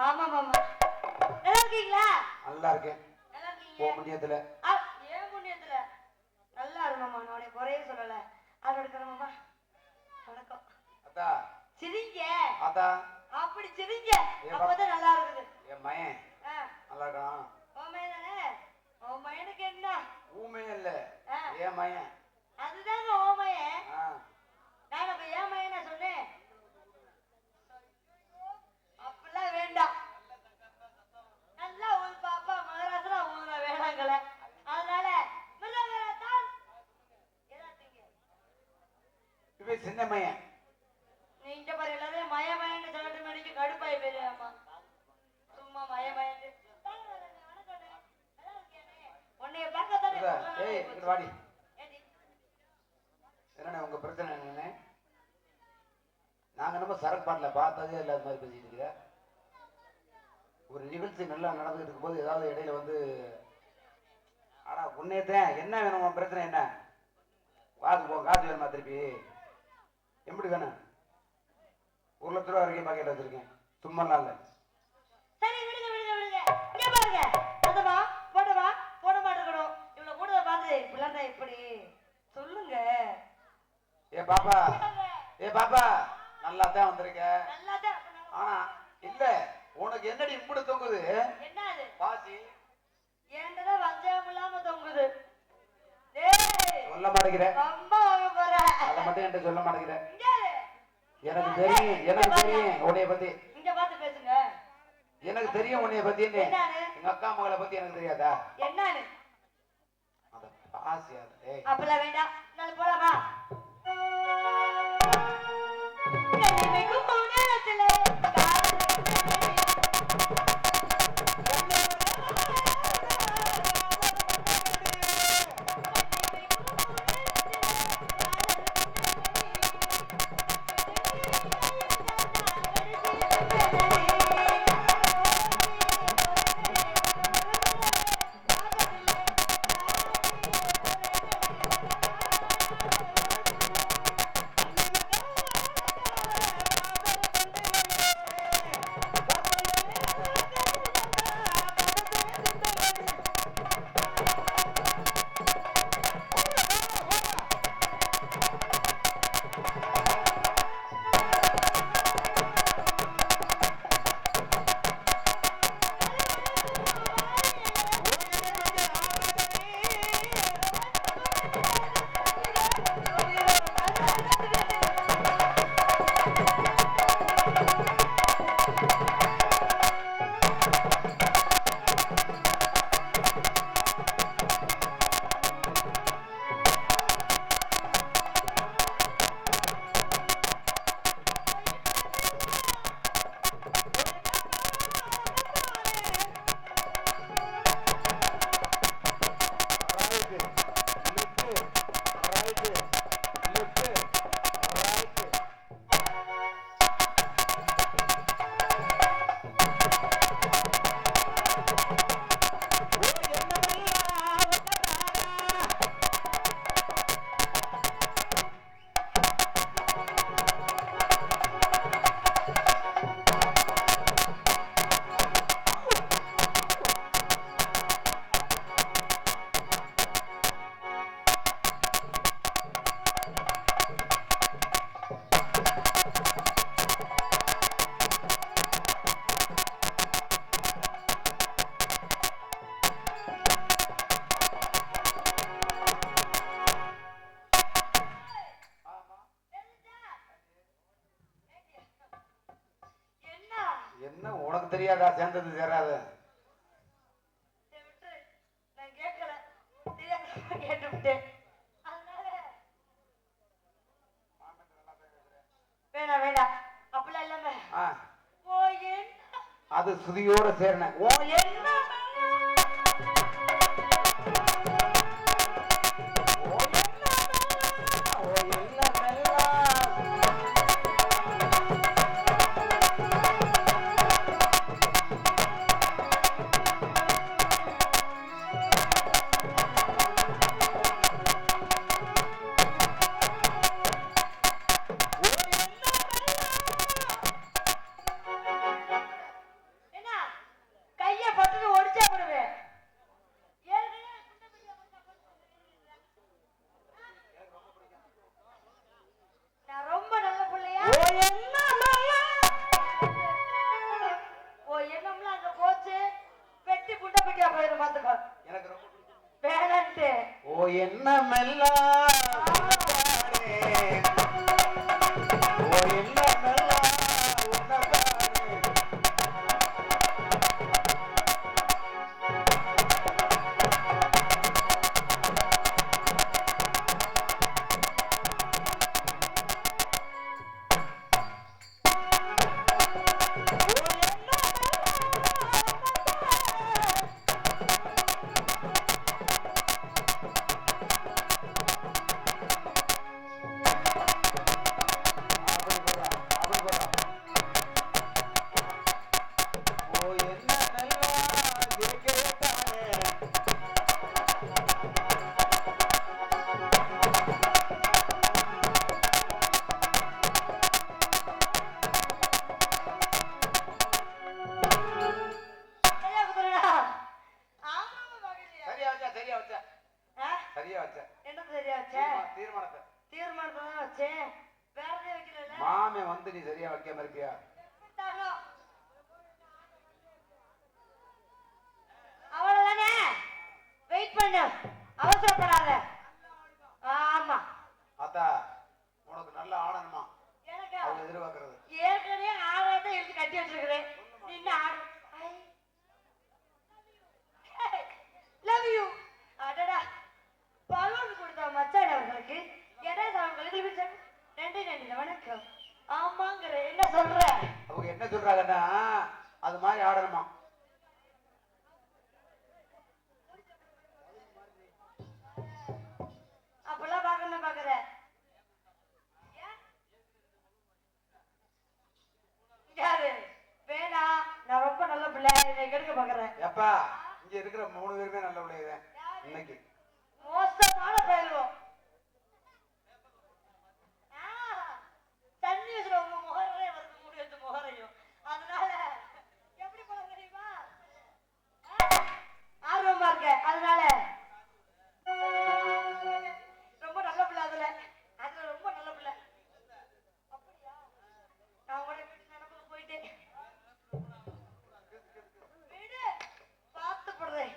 ஆமா மாமா. நல்லா இருக்கீங்களா? நல்லா இருக்கேன். நல்லா இருக்கீங்க? ஓ புண்ணியத்துல. ஏன் புண்ணியத்துல? நல்லா இருக்கு மாமா. நான் உனக்கு குறையே சொல்லல. அது எடுக்கிற மாமா. வணக்கம். அத்தா. சிரிங்க. அத்தா. அப்படி சிரிங்க. அப்பதான் நல்லா இருக்குது. என் மயன். நல்லா இருக்கான். உன் மயன் தானே? உன் மயனுக்கு என்ன? ஊமையே இல்ல. என் மயன். அதுதாங்க உன் மயன். நான் அப்ப ஏன் மயனா சொன்னேன்? அப்படிலாம் வேண்டாம். நல்லா ஒரு பாப்பா மகராசனா ஊதுற வேணாங்கள. அதனால மிருகராத்தான் ஏதாத்தீங்க. இவன் சின்ன மயன். நீ இந்த பாரு எல்லாரும் மயமயன்னு சொல்லிட்டு மணிக்கு கடுப்பாய் போயிருமா. சும்மா மயமயன்னு. உன்னைய பார்க்கத்தானே. ஏய் இங்க வாடி. என்னண்ணே உங்க பிரச்சனை என்னண்ணே? நாங்க நம்ம சரக்கு பாட்டில பார்த்ததே இல்லாத மாதிரி பேசிட்டு இருக்கிற. ஒரு நிகழ்ச்சி நல்லா நடந்துட்டு இருக்கும் போது ஏதாவது இடையில வந்து ஆனா உன்னையத்தேன் என்ன வேணும் உன் பிரச்சனை என்ன? காசு போ காசு வேணுமா திருப்பி? எப்படி வேணும்? 1 லட்ச ரூபா வரைக்கும் பாக்கெட் வச்சிருக்கேன். சும்மாலாம் இல்ல. சரி விடுங்க விடுங்க விடுங்க. இங்க பாருங்க. அதவா போடவா போட மாட்டேங்கணும். இவ்வளவு கூட பார்த்து இப்படிலாம் தான் எப்படி சொல்லுங்க. ஏ பாப்பா ஏ பாப்பா நல்லா தான் வந்திருக்க. நல்லா தான். ஆனா இல்ல உனக்கு என்னடி இப்படி தொங்குது? என்ன அது? பாசி ஏண்டா வஞ்சம் இல்லாம தொங்குது. டேய் சொல்ல மாட்டேங்கிற. அம்மா வாங்க போற. அத மட்டும் என்கிட்ட சொல்ல மாட்டேங்கிற. எனக்கு தெரியும் உன்னைய பத்தி. இங்க பார்த்து பேசுங்க. எனக்கு தெரியும் உன்னைய பத்தி. எங்க அக்கா மகளை பத்தி எனக்கு தெரியாதா? என்னன்னு? அத பாசி அது. ஏய் அப்பலாம் வேண்டாம். நான் போலாமா? கண்ணிமைக்கு போனேத்துல என்ன உனக்கு தெரியாதா? சேர்ந்தது சேராது. நான் கேட்கல கேட்டுவிட்டேன். வேணாம் வேணாம் அப்பெல்லாம் இல்லாம அது சுதியோட சேர்ன ஓ என்ன எண்ணமெல்லாம் ஓ எண்ணமெல்லாம் உன்னதானே. சரியா குத்துறா? ஆமாமா பாக்கலையா? சரியா வச்சா சரியா வச்சா ஆ? சரியா வச்சா என்ன சரியா வச்சே? தீர்மானத்தை தீர்மானத்தை தான் வச்சேன். வேற எதையும் வைக்கல. மாமே வந்து நீ சரியா வைக்காம இருப்பியா? அவ்வளவுதானே. வெயிட் பண்ணு, அவசரப்படாத. ஆமா, அத்தா உனக்கு நல்ல ஆடணுமா எனக்கு அவங்க எதிர்பார்க்கறது. ஏற்கனவே ஆறாயிரத்தை எழுதி கட்டி வச்சிருக்கிறேன். நீ இன்னும் ஆடு. Love you. அடடா, பலூன் கொடுத்த மச்சான் அவர்களுக்கு அவங்களுக்கு நன்றி நன்றி வணக்கம். ஆமாங்கிற என்ன சொல்ற? அவங்க என்ன சொல்றாங்கன்னா அது மாதிரி ஆடணுமா. அப்பெல்லாம் பார்க்கணும் பாக்குற யாரு வேணா? நான் ரொம்ப நல்ல பிள்ளை, என்னை கெடுக்க பாக்குறேன். எப்பா இங்க இருக்கிற 3 பேருமே நல்ல பிள்ளைதான். இன்னைக்கு மோசமான பயிலுவோம். தண்ணி வச்சுல உங்க முகரே வந்து மூடி வச்சு முகரையும். அதனால எப்படி போல தெரியுமா? ஆர்வமா இருக்க. அதனால ரொம்ப நல்ல பிள்ளை. அதுல ரொம்ப நல்ல பிள்ளை. அப்படியா? நான் கூட வீட்டு நினைப்புக்கு போயிட்டேன். வீடு பார்த்து போடுறேன்.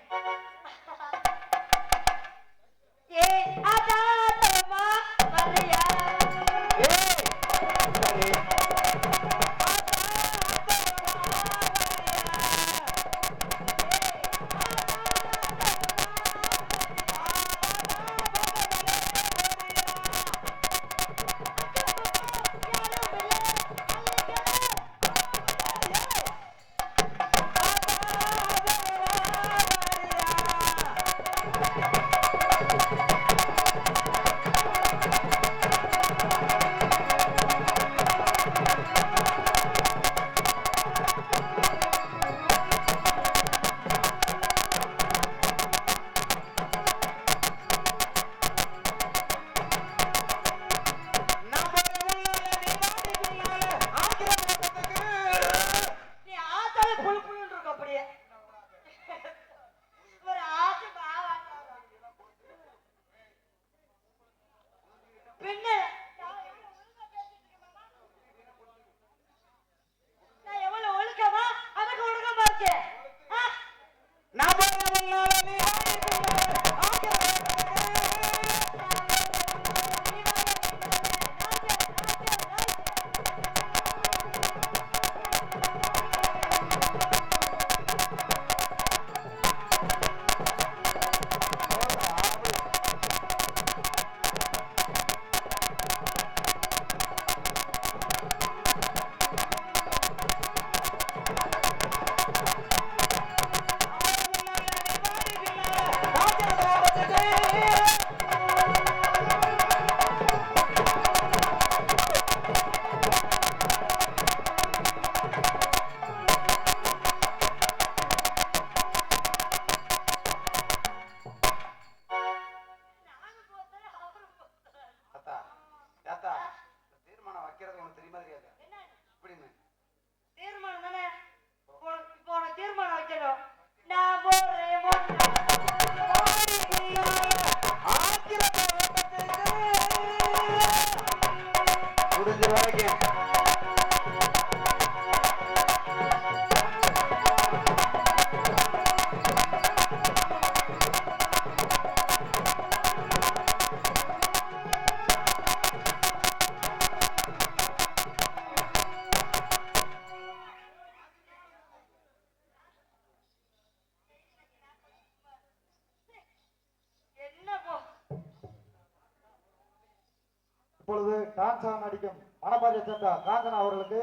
இப்பொழுது டான்ஸ் நடிக்கும் மணப்பாறையை சேர்ந்த காஞ்சனா அவர்களுக்கு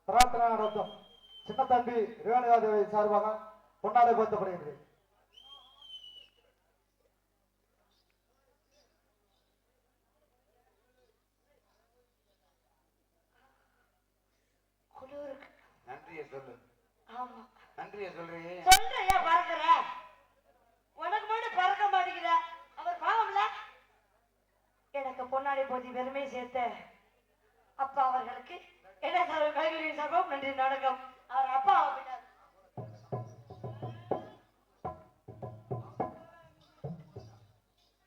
பிரார்த்தனை நடத்தும் சின்ன தம்பி ரேணுகாதேவி சார்பாக பொன்னாடை போர்த்தப்படுகிறது. குளிருக்கு. நன்றியை சொல்லு. ஆமா நன்றியை சொல்றீங்க. சொல்றியா பறக்குற? உனக்கு மட்டும் பறக்க மாட்டேங்கிற. அவர் பாவம்ல. எனக்கு பொன்னாடி போதி பெருமை சேர்த்த அப்பா அவர்களுக்கு என்ன கைகளின் சபம் நன்றி நடக்கும். அவர் அப்பா ஆகிட்டார்.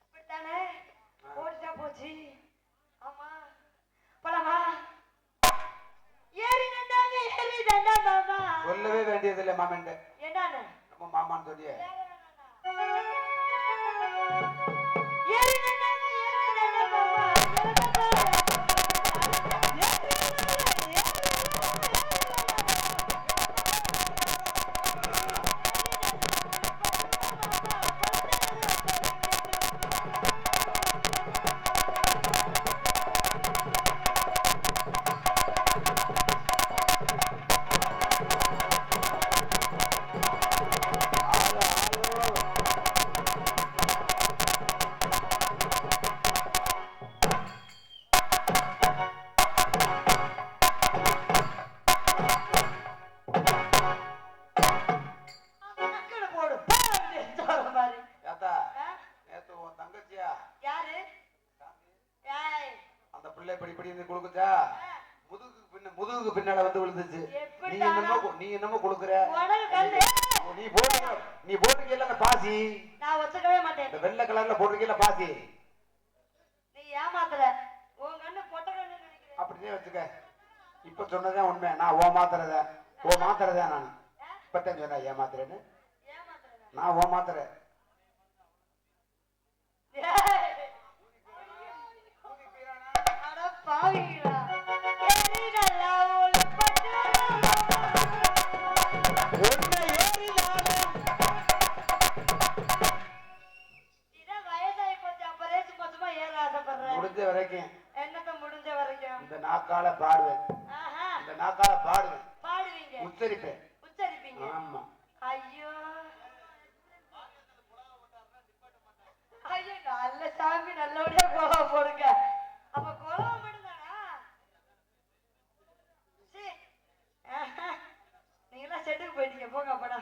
அப்படித்தானே ஓடிட்டா போச்சு. ஆமா பழமா ஏறி நண்டாங்க ஏறி நண்டா மாமா. சொல்லவே வேண்டியதில்லை மாமன். என்னன்னு நம்ம மாமான்னு சொல்லியே. ஏறி நண்டாங்க ஏறி நண்டா மாமா. முதுகுக்கு பின்னால வந்து விழுந்துச்சு. நீ என்னமோ கொடுக்குற. நீ போட்டுக்கல அந்த பாசி. நான் ஒத்துக்கவே மாட்டேன். இந்த வெள்ளை கலர்ல போட்டுக்கல பாசி. நீ ஏமாத்துற. உன் கண்ணு பொட்ட கண்ணு நினைக்கிறேன். அப்படியே வச்சுக்க. இப்ப சொன்னதான் உண்மை. நான் ஓ மாத்திரதான் நான். இப்பத்தான் சொன்ன ஏமாத்துறேன்னு. நான் ஓ மாத்திரேன். பாவிங்களா முடிஞ்ச வரைக்கும் என்னத்த முடிஞ்ச வரைக்கும் இந்த நாக்கால பாடுவேன். இந்த நாக்கால பாடுவேன். பாடுவீங்க. உச்சரிப்பேன். உச்சரிப்பீங்க. ஆமா. ஐயோ ஐயோ நல்ல சாமி நல்லபடியா கோலம் போடுங்க. அப்ப கோலம் மட்டும்தானா? நீங்களாம் செட்டுக்கு போயிட்டீங்க போங்க அப்படா.